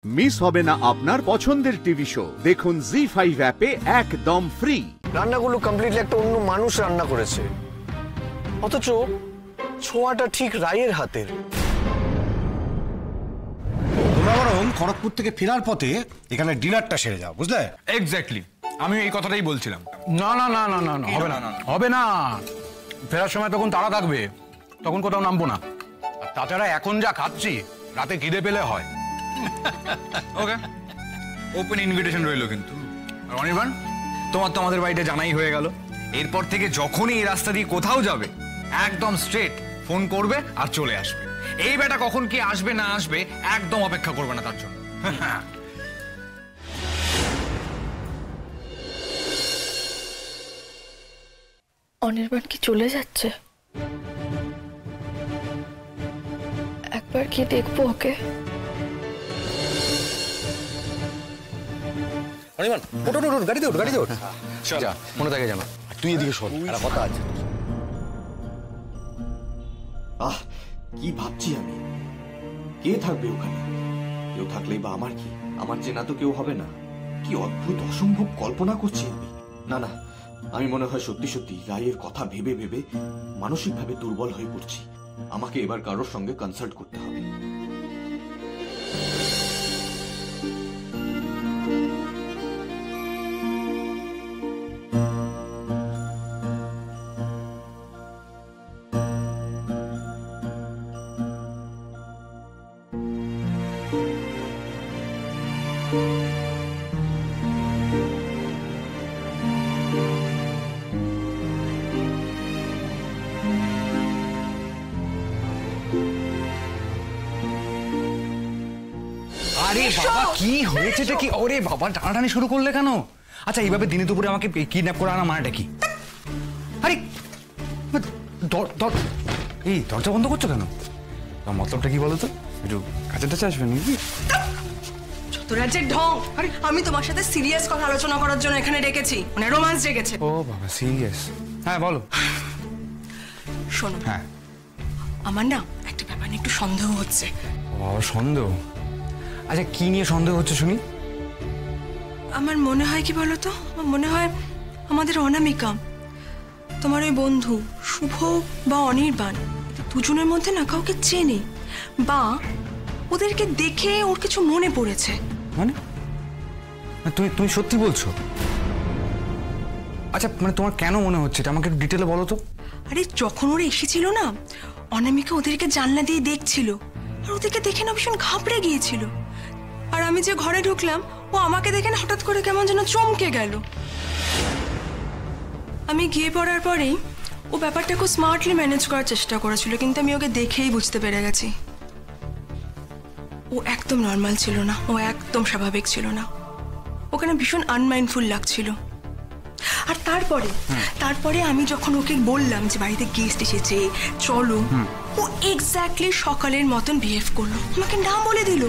Miss হবে না আপনার পছন্দের টিভি শো। দেখুন জি5 অ্যাপে একদম ফ্রি। রান্নাগুলো কমপ্লিটলি একটা অন্য মানুষ রান্না করেছে, অথচ ছোঁয়াটা ঠিক রায়ের হাতের। তোমরা বরং খড়গপুর থেকে ফেরার পথে এখানে ডিনারটা সেরে যাও, বুঝলে? এক্স্যাক্টলি, আমি এই কথাটাই বলছিলাম। না না না না না না, হবে না, হবে না। ফেরার সময় তখন তাড়া থাকবে, তখন কোথাও নামবো না। আর তাছাড়া এখন যা খাচ্ছি, রাতে খিদে পেলে হয়। ওকে, ওপেন ইনভিটেশন রইলো কিন্তু। আর অনির্বাণ, তোমার তো আমাদের বাড়িতে জানাই হয়ে গেল। এরপর থেকে যখনই এই রাস্তা দিয়ে কোথাও যাবে, একদম স্ট্রেট ফোন করবে আর চলে আসবে। এই বেটা কখন কি আসবে না আসবে একদম অপেক্ষা করবে না তার জন্য। অনির্বাণ কি চলে যাচ্ছে? একবার কি দেখবো ওকে? অনির্বাণ, ওঠ, গাড়িতে ওঠ, গাড়িতে ওঠ। যা, মনে থাকে জানো। তুই এদিকে শোন, একটা কথা আছে। কি ভাবছি আমি, কে থাকবে ওখানে? কেউ থাকলেই বা আমার কি? আমার চেনা তো কেউ হবে না। কি অদ্ভুত অসম্ভব কল্পনা করছি আমি। না না, আমি মনে হয় সত্যি সত্যি রায়ের কথা ভেবে ভেবে মানসিকভাবে দুর্বল হয়ে পড়ছি। আমাকে এবার কারোর সঙ্গে কনসাল্ট করতে হবে। আরে বাবা, কি হয়েছে? কি ওরে বাবা, টানাটানি শুরু করলে কেন? আচ্ছা, এইভাবে দিনে দুপুরে আমাকে কিডন্যাপ করে আনা মানেটা কি? আরে এই দরজা বন্ধ করছো কেন? মতলবটা কি বলো তো? একটু কাছে টাছে আসবে নাকি? যত রাজ্যের ঢং! আমি তোমার সাথে সিরিয়াস কথা আলোচনা করার জন্য এখানে ডেকেছি, মানে রোমান্স ডেকেছে। ও বাবা, সিরিয়াস? হ্যাঁ বলো। শোনো, হ্যাঁ, আমার না একটা ব্যাপার নিয়ে একটু সন্দেহ হচ্ছে। ও সন্দেহ? আচ্ছা, কি নিয়ে সন্দেহ হচ্ছে শুনি? আমার মনে হয় কি বলতো, আমার মনে হয় আমাদের অনামিকা, তোমার ওই বন্ধু শুভ বা অনির্বাণ, দুজনের মধ্যে না কাউকে চেনে, বা ওদেরকে দেখে ওর কিছু মনে পড়েছে। মানে তুমি সত্যি বলছো? আচ্ছা, মানে তোমার কেন মনে হচ্ছে এটা আমাকে একটু ডিটেলে বলো তো। আরে যখন ওরা এসেছিল না, অনামিকা ওদেরকে জানলা দিয়ে দেখছিল, আর ওদেরকে দেখে না ভীষণ ঘাবড়ে গিয়েছিল। আর আমি যে ঘরে ঢুকলাম, ও আমাকে দেখে না হঠাৎ করে কেমন যেন চমকে গেল। আমি গিয়ে পড়ার পরেই ও ব্যাপারটা খুব স্মার্টলি ম্যানেজ করার চেষ্টা করেছিল, কিন্তু আমি ওকে দেখেই বুঝতে পেরে গেছি ও একদম নর্মাল ছিল না, ও একদম স্বাভাবিক ছিল না। ওখানে ভীষণ আনমাইন্ডফুল লাগছিল। আর তারপরে আমি যখন ওকে বললাম যে বাড়িতে গেস্ট এসেছে চলো, ও এক্স্যাক্টলি সকালের মতন বিহেভ করলো, আমাকে নাম বলে দিল।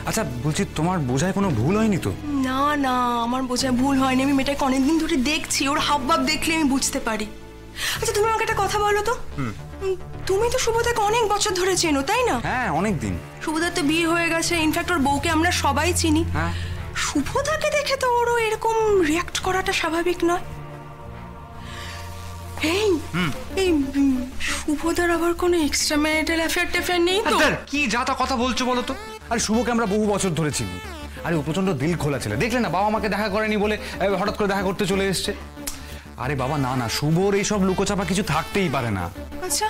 আচ্ছা বলছি, তোমার বোঝায় কোনো ভুল হয়নি তো? না না, আমার বোঝায় ভুল হয়নি। আমি মেয়েটাকে অনেকদিন ধরে দেখছি, ওর হাবভাব দেখলে আমি বুঝতে পারি। আচ্ছা তুমি আমাকে একটা কথা বলো তো, তুমি তো শুভদাকে অনেক বছর ধরে চেনো, তাই না? হ্যাঁ, অনেক দিন। শুভদার তো বিয়ে হয়ে গেছে, ইনফ্যাক্ট ওর বউকে আমরা সবাই চিনি। হ্যাঁ, শুভদাকে দেখে তো ওরও এরকম রিয়াক্ট করাটা স্বাভাবিক নয়। এই শুভদার আবার কোনো এক্সট্রা ম্যারিটাল অ্যাফেয়ার নেই তো? কি যা তা কথা বলছো বলো তো? আরে শুভকে আমরা বহু বছর ধরে চিনি। আরে ও প্রচন্ড দিল খোলা ছিল, দেখলে না বাবা আমাকে দেখা করেনি বলে হঠাৎ করে দেখা করতে চলে এসছে। আরে বাবা না না, শুভর এইসব লুকোচাপা কিছু থাকতেই পারে না। আচ্ছা,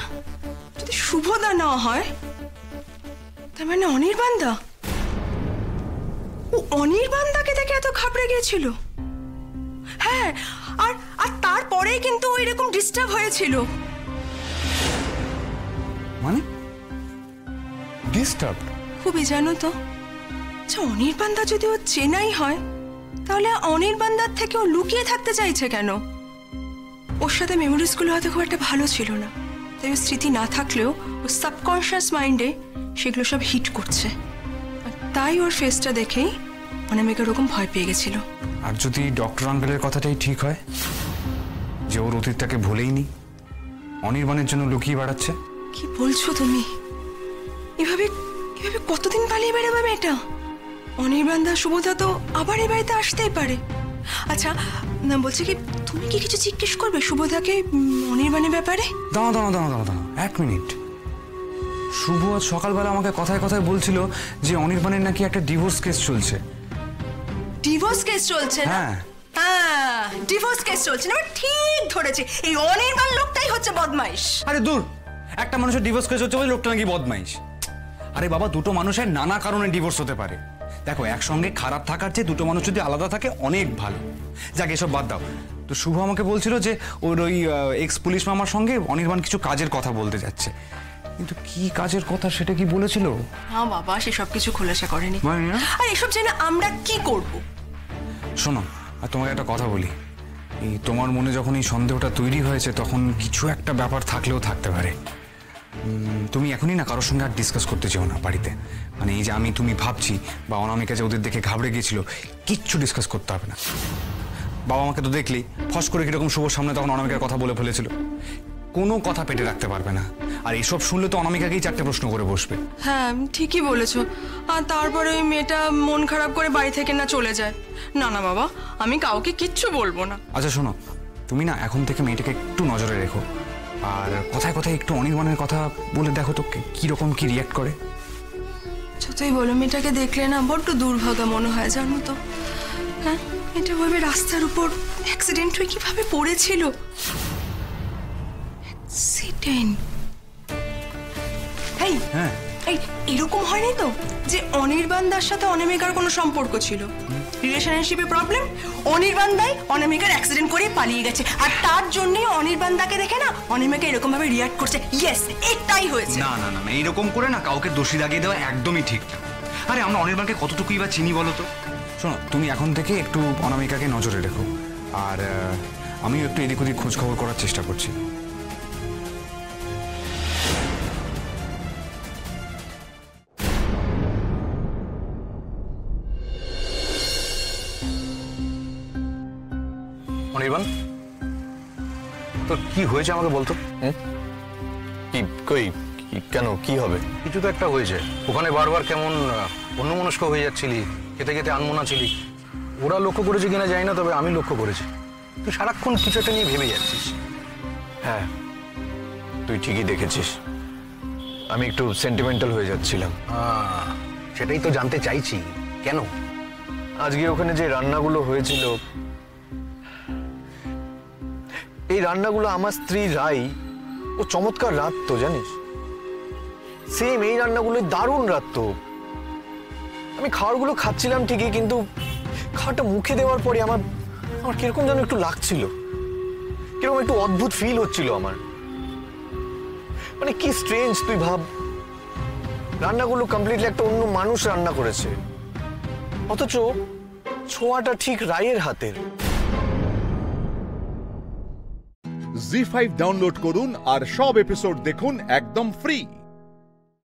যদি শুভদা না হয়, তার মানে অনির্বাণদা? ও অনির্বাণদাকে দেখে এত ঘাবড়ে গিয়েছিল? হ্যাঁ, আর তারপরেই কিন্তু ও এরকম ডিস্টার্ব হয়েছিল। মানে ডিস্টার্ব? খুবই, জানো তো। আচ্ছা, অনির্বাণদা যদি ও চেনাই হয়, তাহলে অনির্বাণদার থেকে ও লুকিয়ে থাকতে চাইছে কেন? ওর সাথে মেমোরিজগুলো হয়তো খুব একটা ভালো ছিল না, তাই ওর স্মৃতি না থাকলেও ওর সাবকনশিয়াস মাইন্ডে সেগুলো সব হিট করছে। আর তাই ওর ফেসটা দেখেই অনামিকা ওরকম ভয় পেয়ে গেছিল। আর যদি ডক্টর আঙ্কেলের কথাটাই ঠিক হয়, যে ওর অতীতটাকে ভুলেই নি, অনির্বাণের জন্য লুকিয়ে বেড়াচ্ছে। কি বলছো তুমি? এভাবে এভাবে কতদিন পালিয়ে বেড়াবে মেয়েটা? অনির্বাণ দা শুভদা তো আবার এই বাড়িতে আসতেই পারে। আচ্ছা না, বলছি কি তুমি কি কিছু জিজ্ঞেস করবে শুভদাকে অনির্বাণের ব্যাপারে? দাঁড়াও 1 মিনিট। শুভ আজ সকালবেলা আমাকে কথায় কথায় বলছিল যে অনির্বাণের নাকি একটা ডিভোর্স কেস চলছে। ডিভোর্স কেস চলছে না? হ্যাঁ, ডিভোর্স কেস চলছে না, ঠিক ধরেছে। এই অনির্বাণ লোকটাই হচ্ছে বদমাইশ। আরে দূর, একটা মানুষের ডিভোর্স কেস হচ্ছে বলে লোকটা নাকি বদমাইশ? আরে বাবা, দুটো মানুষের নানা কারণে ডিভোর্স হতে পারে। দেখো, একসঙ্গে খারাপ থাকার চেয়ে দুটো মানুষ যদি আলাদা থাকে অনেক ভালো। যাক, এসব বাদ দাও। তো শুভ আমাকে বলছিল যে ওই এক্স পুলিশ মামার সঙ্গে অনির্বাণ কিছু কাজের কথা বলতে যাচ্ছে, কিন্তু কি কাজের কথা সেটা কি বলেছিল? হ্যাঁ বাবা, সে সব কিছু খোলাসা করেনি। আর এসব জেনে আমরা কি করব? শোনো, আর তোমাকে একটা কথা বলি, এই তোমার মনে যখন এই সন্দেহটা তৈরি হয়েছে তখন কিছু একটা ব্যাপার থাকলেও থাকতে পারে। তুমি এখনই না কারোর সঙ্গে আর ডিসকাস করতে চাও না বাড়িতে। মানে এই যে তুমি ভাবছি বা অনামিকা যে ওদের দেখে ঘাবড়ে গিয়েছিল, কিচ্ছু ডিসকাস করতে হবে না। বাবা আমাকে তো দেখলি ফস করে কিরকম শুভর সামনে তখন অনামিকার কথা বলে ফেলেছিল। কোনো কথা পেটে রাখতে পারবে না, আর এসব শুনলে তো অনামিকাকেই 4টে প্রশ্ন করে বসবে। হ্যাঁ, ঠিকই বলেছো। আর তারপরে ওই মেয়েটা মন খারাপ করে বাড়ি থেকে না চলে যায়। না না বাবা, আমি কাউকে কিচ্ছু বলবো না। আচ্ছা শোনো, তুমি না এখন থেকে মেয়েটাকে একটু নজরে রেখো, আর কথায় কথায় একটু অনির্বাণের কথা বলে দেখো তো কিরকম কি রিয়াক্ট করে। যতই বলো, মেয়েটাকে দেখলে না বড্ড দুর্ভাগা মনে হয়, জানো তো। হ্যাঁ, এটা ভাবে রাস্তার উপর অ্যাক্সিডেন্ট হয়ে কিভাবে পড়েছিল। অ্যাক্সিডেন্ট? হ্যাঁ, এই এরকম হয়নি তো যে অনির্বাণ দার সাথে অনামিকার কোনো সম্পর্ক ছিল, রিলেশনশিপে প্রবলেম, অনির্বাণ দাই অনামিকার অ্যাক্সিডেন্ট করে পালিয়ে গেছে, আর তার জন্যই অনির্বাণ দাকে দেখে না অনিমিকা এরকম ভাবে রিয়াক্ট করছে। ইয়েস, এটাই হয়েছে। না না না, এইরকম করে না কাউকে দোষী দাগিয়ে দেওয়া একদমই ঠিক না। আরে আমরা অনির্বাণকে কতটুকুই বা চিনি বলো তো। শোনো, তুমি এখন থেকে একটু অনামিকাকে নজরে রেখো, আর আমিও একটু এদিক ওদিক খোঁজ খবর করার চেষ্টা করছি। অনির্বাণ, তোর কি হয়েছে আমাকে বলতো? কি কই কেন, কি হবে? কিছু তো একটা হয়েছে। ওখানে বারবার কেমন অন্যমনস্ক হয়ে যাচ্ছিলি, খেতে খেতে আনমনা ছিলি। ওরা লক্ষ্য করেছে কিনা জানি না, তবে আমি লক্ষ্য করেছি তুই সারাক্ষণ কিছু একটা নিয়ে ভেবে যাচ্ছিস। হ্যাঁ, তুই ঠিকই দেখেছিস, আমি একটু সেন্টিমেন্টাল হয়ে যাচ্ছিলাম। সেটাই তো জানতে চাইছি, কেন? আজকে ওখানে যে রান্নাগুলো হয়েছিল, এই রান্নাগুলো আমার স্ত্রী রাই ও চমৎকার রাঁধতো, জানিস। সেম এই রান্নাগুলো দারুণ রাঁধতো। আমি খাবারগুলো খাচ্ছিলাম ঠিকই, কিন্তু খাবারটা মুখে দেওয়ার পরে আমার কিরকম যেন একটু লাগছিল, কিরকম একটু অদ্ভুত ফিল হচ্ছিল আমার। মানে কি স্ট্রেঞ্জ, তুই ভাব, রান্নাগুলো কমপ্লিটলি একটা অন্য মানুষ রান্না করেছে, অথচ ছোঁয়াটা ঠিক রায়ের হাতের। জি5 ডাউনলোড করুন আর সব এপিসোড দেখুন একদম ফ্রি।